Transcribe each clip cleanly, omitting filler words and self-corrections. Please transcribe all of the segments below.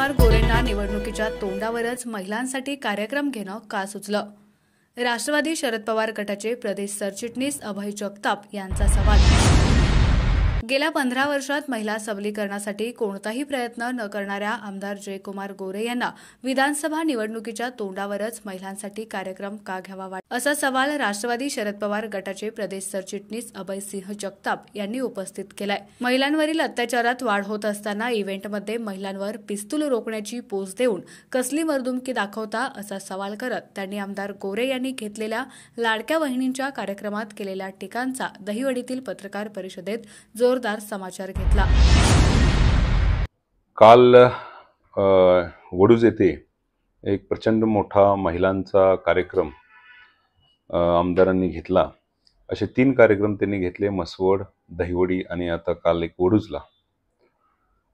कुमार गोरेंना निवडणुकीच्या तोंडावरच महिलांसाठी कार्यक्रम घेणं का सुचलं? राष्ट्रवादी शरद पवार गटाचे प्रदेश सरचिटणीस अभय जगताप यांचा सवाल। गेल्या 15 वर्षात महिला सबलीकरणासाठी कोणताही प्रयत्न न करणाऱ्या आमदार जयकुमार गोरे यांना विधानसभा निवडणुकीच्या तोंडावरच महिलांसाठी कार्यक्रम का घ्यावा असा सवाल राष्ट्रवादी शरद पवार गटाचे प्रदेश सरचिटणीस अभयसिंह जगताप यांनी उपस्थित केलाय। महिलांवरील अत्याचारात वाढ होत असताना इव्हेंटमध्ये महिलांवर पिस्तूल रोखण्याची पोच देऊन कसली मर्दुमकी दाखवता असा सवाल करत त्यांनी आमदार गोरे यांनी घेतलेल्या लाडक्या वहिनींच्या कार्यक्रमात केलेल्या टीकांचा दहिवडीतील पत्रकार परिषदेत जोरदार समाचार घेतला। काल वडूज येथे एक प्रचंड मोठा महिलांचा कार्यक्रम आमदारांनी घेतला। असे 3 कार्यक्रम त्यांनी घेतले, मसवड, दहिवडी आणि आता काल एक वडूजला।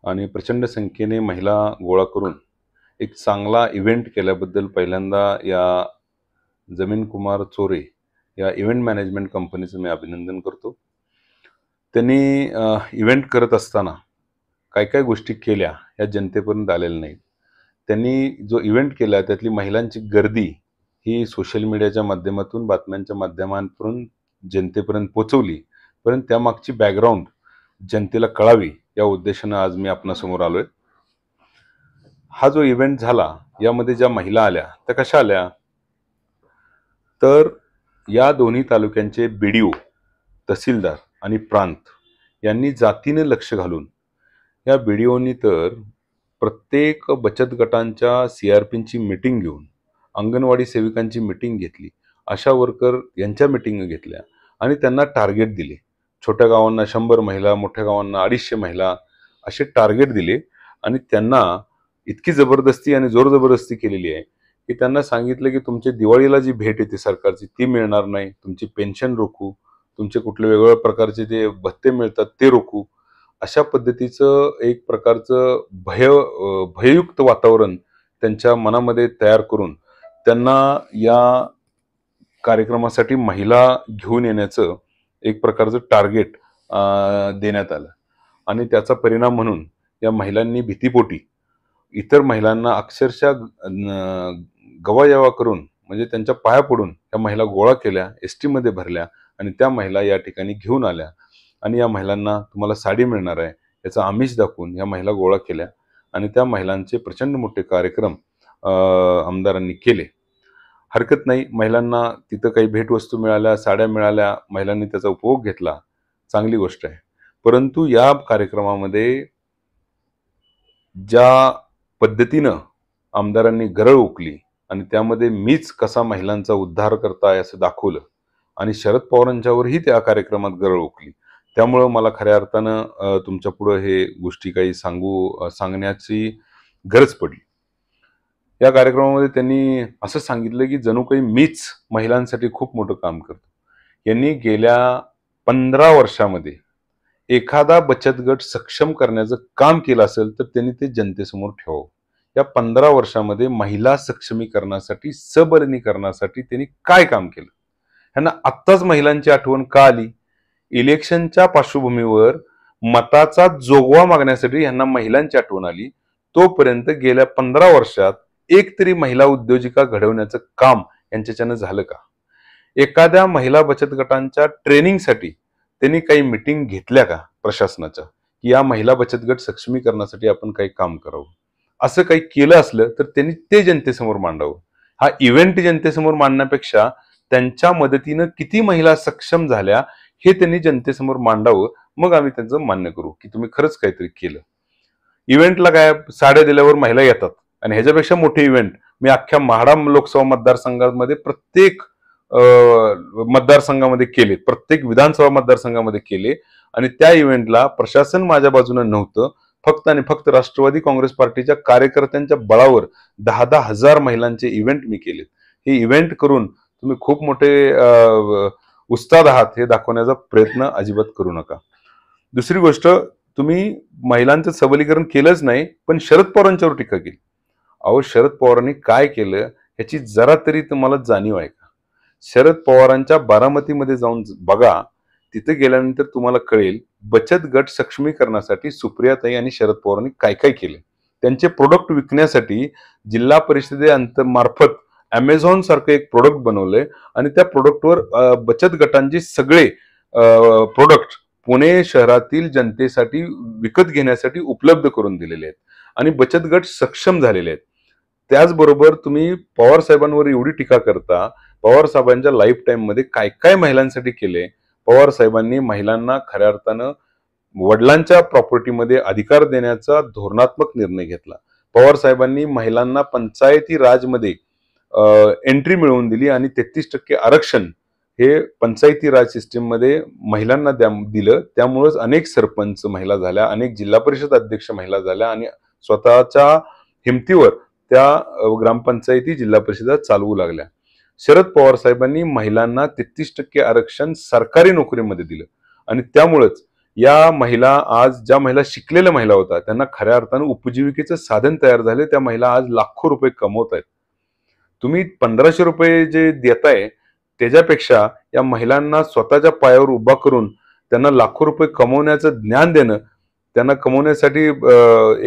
आणि प्रचंड संख्येने महिला गोळा करून एक चांगला इव्हेंट केल्याबद्दल पहिल्यांदा या जमीन कुमार चोरे या इव्हेंट मॅनेजमेंट कंपनीचं मी अभिनंदन करतो। त्यांनी इव्हेंट करत असताना काय काय गोष्टी केल्या या जनतेपर्यंत आलेल्या नाहीत। त्यांनी जो इव्हेंट केला त्यातली महिलांची गर्दी ही सोशल मीडियाच्या माध्यमातून, बातम्यांच्या माध्यमातून जनतेपर्यंत पोहोचवली, परंतु त्यामागची बॅकग्राऊंड जनतेला कळावी या उद्देशाने आज मी आपणासमोर आलोय। हा जो इव्हेंट झाला यामध्ये ज्या महिला आल्या त्या कशा आल्या, तर या दोन्ही तालुक्यांचे बीडीओ, तहसीलदार आणि प्रांत यांनी जातीने लक्ष घालून या बीडीओनी तर प्रत्येक बचत गटांच्या सीआरपींची मीटिंग घेऊन, अंगणवाडी सेविकांची मीटिंग घेतली, आशा वर्कर यांच्या मीटिंग घेतल्या आणि त्यांना टार्गेट दिले। छोट्या गावांना 100 महिला, मोठ्या गावांना 250 महिला असे टार्गेट दिले आणि त्यांना इतकी जबरदस्ती आणि जोरजबरदस्ती केलेली आहे की त्यांना सांगितलं की तुमची दिवाळीला जी भेट येते सरकारची ती मिळणार नाही, तुमची पेन्शन रोखू, तुमचे कुठले वेगवेगळ्या प्रकारचे जे भत्ते मिळतात ते रोखू। अशा पद्धतीचं एक प्रकारचं भययुक्त वातावरण त्यांच्या मनामध्ये तयार करून त्यांना या कार्यक्रमासाठी महिला घेऊन येण्याचं एक प्रकारचं टार्गेट देण्यात आलं। आणि त्याचा परिणाम म्हणून या महिलांनी भीतीपोटी इतर महिलांना अक्षरशः गवायवा करून, म्हणजे त्यांच्या पाया पडून या महिला गोळा केल्या, एसटी मध्ये भरल्या आणि त्या महिला या ठिकाणी घेऊन आल्या आणि या महिलांना तुम्हाला साडी मिळणार आहे याचा आमिष दाखवून या महिला गोळा केल्या आणि त्या महिलांचे प्रचंड मोठे कार्यक्रम आमदारांनी केले। हरकत नाही, महिलांना तिथं काही भेटवस्तू मिळाल्या, साड्या मिळाल्या, महिलांनी त्याचा उपभोग घेतला, चांगली गोष्ट आहे। परंतु या कार्यक्रमामध्ये ज्या पद्धतीनं आमदारांनी गरळ ओकली आणि त्यामध्ये मीच कसा महिलांचा उद्धार करताय असं दाखवलं आणि शरद पवारांच्यावरही त्या कार्यक्रमात गरळ ओकली, त्यामुळं मला खऱ्या अर्थानं तुमच्या पुढे हे गोष्टी काही सांगण्याची गरज पडली। या कार्यक्रमामध्ये त्यांनी असं सांगितलं की जणू काही मीच महिलांसाठी खूप मोठं काम करतो। यांनी गेल्या 15 वर्षामध्ये एखादा बचत गट सक्षम करण्याचं काम केलं असेल तर त्यांनी ते जनतेसमोर ठेवावं। या 15 वर्षामध्ये महिला सक्षमीकरणासाठी, सबलीकरणासाठी त्यांनी काय काम केलं, ह्यांना आत्ताच महिलांची आठवण का आली? इलेक्शनच्या पार्श्वभूमीवर मताचा जोगवा मागण्यासाठी ह्यांना महिलांची आठवण आली। तोपर्यंत गेल्या 15 वर्षात एक तरी महिला उद्योजिका घडवण्याचं काम यांच्याच्यानं झालं का? एखाद्या महिला बचत गटांच्या ट्रेनिंगसाठी त्यांनी काही मीटिंग घेतल्या का प्रशासनाच्या, की या महिला बचत गट सक्षमीकरणासाठी आपण काही काम करावं? असं काही केलं असलं तर त्यांनी ते जनतेसमोर मांडावं। हा इव्हेंट जनतेसमोर मांडण्यापेक्षा त्यांच्या मदतीनं किती महिला सक्षम झाल्या हे त्यांनी जनतेसमोर मांडावं, मग आम्ही त्यांचं मान्य करू की तुम्ही खरंच काहीतरी केलं। इव्हेंटला काय साड्या दिल्यावर महिला येतात आणि ह्याच्यापेक्षा मोठे इव्हेंट मी अख्ख्या म्हाडा लोकसभा मतदारसंघामध्ये प्रत्येक मतदारसंघामध्ये केले, प्रत्येक विधानसभा मतदारसंघामध्ये केले आणि त्या इव्हेंटला प्रशासन माझ्या बाजूने नव्हतं, फक्त आणि फक्त राष्ट्रवादी काँग्रेस पार्टीच्या कार्यकर्त्यांच्या बळावर 10-10 हजार महिलांचे इव्हेंट मी केले। हे इव्हेंट करून तुम्ही खूप मोठे उस्ताद आहात हे दाखवण्याचा प्रयत्न अजिबात करू नका। दुसरी गोष्ट, तुम्ही महिलांचं सबलीकरण केलंच नाही पण शरद पवारांच्यावर टीका केली। अहो, शरद पवारांनी काय केलं याची जरा तरी तुम्हाला जाणीव आहे का? शरद पवारांच्या बारामतीमध्ये जाऊन बघा, तिथे गेल्यानंतर तुम्हाला कळेल बचत गट सक्षमीकरणासाठी सुप्रियाताई आणि शरद पवारांनी काय काय केले। त्यांचे प्रोडक्ट विकण्यासाठी जिल्हा परिषदेमार्फत अमेझॉन सारखं एक प्रोडक्ट बनवलंय आणि त्या प्रोडक्टवर बचत गटांचे सगळे प्रोडक्ट पुणे शहरातील जनतेसाठी विकत घेण्यासाठी उपलब्ध करून दिलेले आहेत आणि बचत गट सक्षम झालेले आहेत. त्याचबरोबर तुम्ही पवार साहेबांवर एवढी टीका करता, पवार साहेबांच्या लाईफ टाईम मध्ये काय काय महिलांसाठी केले. पवार साहेबांनी महिलांना खऱ्या अर्थानं वडिलांच्या प्रॉपर्टीमध्ये अधिकार देण्याचा धोरणात्मक निर्णय घेतला. पवार साहेबांनी महिलांना पंचायती राजमध्ये एंट्री मिळवून दिली आणि 33% आरक्षण हे पंचायती राज सिस्टीम मध्ये महिलांना दिलं. त्यामुळेच अनेक सरपंच महिला झाल्या, अनेक जिल्हा परिषद अध्यक्ष महिला झाल्या आणि स्वतःच्या हिमतीवर त्या ग्रामपंचायती जिल्हा परिषदा चालवू लागल्या. शरद पवार साहेबांनी महिलांना 33% आरक्षण सरकारी नोकरीमध्ये दिलं आणि त्यामुळेच या महिला आज ज्या महिला शिकलेल्या महिला होत्या त्यांना खऱ्या अर्थानं उपजीविकेचं साधन तयार झाले. त्या महिला आज लाखो रुपये कमवत आहेत. तुम्ही 1500 रुपये जे देताय त्याच्यापेक्षा या महिलांना स्वतःच्या पायावर उभा करून त्यांना लाखो रुपये कमवण्याचं ज्ञान देणं, त्यांना कमवण्यासाठी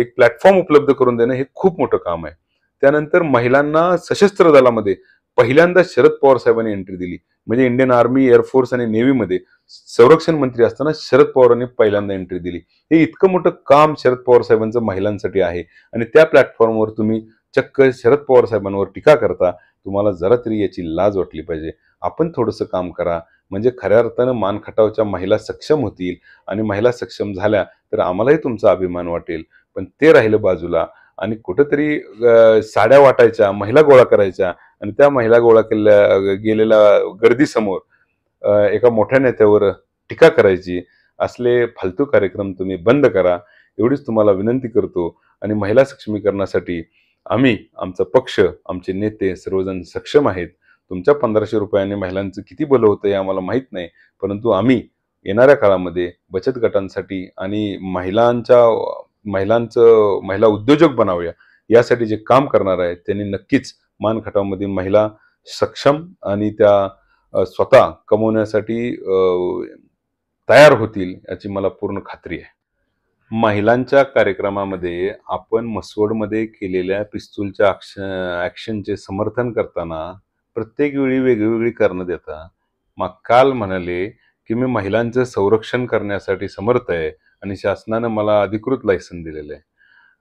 एक प्लॅटफॉर्म उपलब्ध करून देणं हे खूप मोठं काम आहे. त्यानंतर महिलांना सशस्त्र दलामध्ये पहिल्यांदा शरद पवार साहेबांनी एंट्री दिली. म्हणजे इंडियन आर्मी, एअरफोर्स आणि नेव्हीमध्ये संरक्षण मंत्री असताना शरद पवारांनी पहिल्यांदा एंट्री दिली. हे इतकं मोठं काम शरद पवार साहेबांचं महिलांसाठी आहे आणि त्या प्लॅटफॉर्मवर तुम्ही चक्क शरद पवार साहेबांवर टीका करता. तुम्हाला जरा तरी याची लाज वाटली पाहिजे. आपण थोडंसं काम करा म्हणजे खऱ्या अर्थानं मानखटावच्या महिला सक्षम होतील आणि महिला सक्षम झाल्या तर आम्हालाही तुमचा अभिमान वाटेल. पण ते राहिलं बाजूला आणि कुठंतरी साड्या वाटायच्या, महिला गोळा करायच्या आणि त्या महिला गोळा गेलेल्या गर्दीसमोर एका मोठ्या नेत्यावर टीका करायची. असले फालतू कार्यक्रम तुम्ही बंद करा एवढीच तुम्हाला विनंती करतो. आणि महिला सक्षमीकरणासाठी आम्ही, आमचा पक्ष, आमचे नेते सर्वजण सक्षम आहेत. तुमच्या 1500 रुपयांनी महिलांचं किती भलं होतं हे आम्हाला माहीत नाही, परंतु आम्ही येणाऱ्या काळामध्ये बचत गटांसाठी आणि महिला उद्योजक बनावूया यासाठी जे काम करणार आहे त्यांनी नक्कीच मानखटावमध्ये महिला सक्षम आणि त्या स्वतः कमवण्यासाठी तयार होतील याची मला पूर्ण खात्री आहे. महिलांच्या कार्यक्रमामध्ये आपण मसवडमध्ये केलेल्या पिस्तूलच्या ॲक्शनचे समर्थन करताना प्रत्येक वेळी वेगळी कारणं देता. मग काल म्हणाले की मी महिलांचं संरक्षण करण्यासाठी समर्थ आहे आणि शासनानं मला अधिकृत लायसन दिलेलं आहे.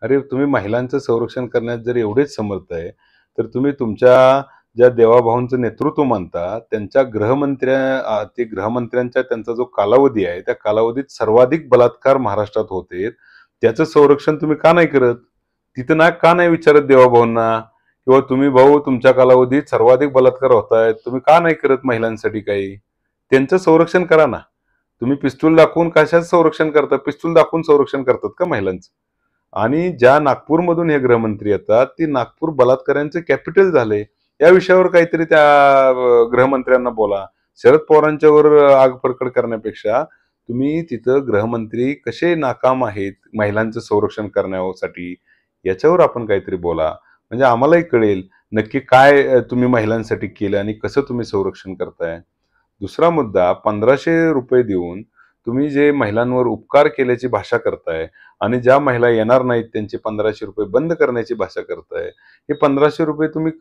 अरे तुम्ही महिलांचं संरक्षण करण्यात जर एवढेच समर्थ आहे तर तुम्ही तुमच्या ज्या देवाभाऊंचं नेतृत्व मानता त्यांच्या गृहमंत्र्यांच्या त्यांचा जो कालावधी आहे त्या कालावधीत सर्वाधिक बलात्कार महाराष्ट्रात होते. त्याचं संरक्षण तुम्ही का नाही करत? तिथं का नाही विचारत देवाभाऊंना किंवा तुम्ही भाऊ तुमच्या कालावधीत सर्वाधिक बलात्कार होत आहेत, तुम्ही का नाही करत महिलांसाठी काही? त्यांचं संरक्षण करा ना. तुम्ही पिस्तूल दाखवून कशाचं संरक्षण करता? पिस्तूल दाखवून संरक्षण करतात का महिलांचं? आणि ज्या नागपूरमधून हे गृहमंत्री येतात ती नागपूर बलात्कारांचे कॅपिटल झाले. या विषयावर काहीतरी त्या गृहमंत्र्यांना बोला. शरद पवारांच्यावर आग प्रकट करण्यापेक्षा तुम्ही तिथं गृहमंत्री कसे नाकाम आहेत महिलांचं संरक्षण करण्यासाठी याच्यावर आपण काहीतरी बोला. म्हणजे आम्हालाही कळेल नक्की काय तुम्ही महिलांसाठी केलं आणि कसं तुम्ही संरक्षण करताय. दुसरा मुद्दा, 1500 रुपये देऊन तुम्ही जे महिलांवर उपकार केल्याची भाषा करताय आणि ज्या महिला येणार नाहीत त्यांचे 1500 रुपये बंद करण्याची भाषा करताय. हे 1500 रुपये तुम्ही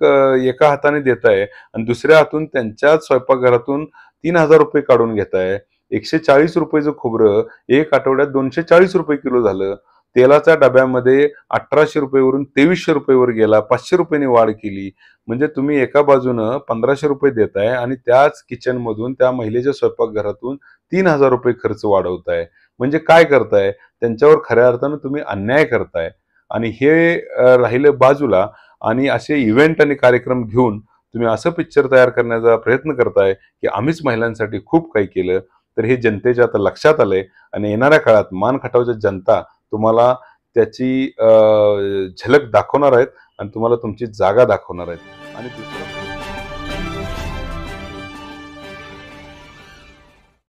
एका हाताने देताय आणि दुसऱ्या हातून त्यांच्याच स्वयंपाकघरातून 3000 रुपये काढून घेताय. 140 रुपयेचं खोबरं एक आठवड्यात 240 रुपये किलो झालं. तेलाच्या डब्यामध्ये 1800 रुपयेवरून 2300 रुपयेवर गेला. 500 रुपयांनी वाढ केली. म्हणजे तुम्ही एका बाजूनं 1500 रुपये देताय आणि त्याच किचन मधून त्या महिलेच्या स्वयंपाकघरातून 3000 रुपये खर्च वाढवताय. म्हणजे काय करताय? त्यांच्यावर खऱ्या अर्थानं तुम्ही अन्याय करताय. आणि हे राहिलं बाजूला आणि असे इव्हेंट आणि कार्यक्रम घेऊन तुम्ही असं पिक्चर तयार करण्याचा प्रयत्न करताय की आम्हीच महिलांसाठी खूप काही केलं. तर हे जनतेच्या आता लक्षात आलंय आणि येणाऱ्या काळात मानखटावच्या जनता तुम्हाला त्याची झलक दाखवणार आहेत आणि तुम्हाला तुमची जागा दाखवणार आहेत. आणि दुसरं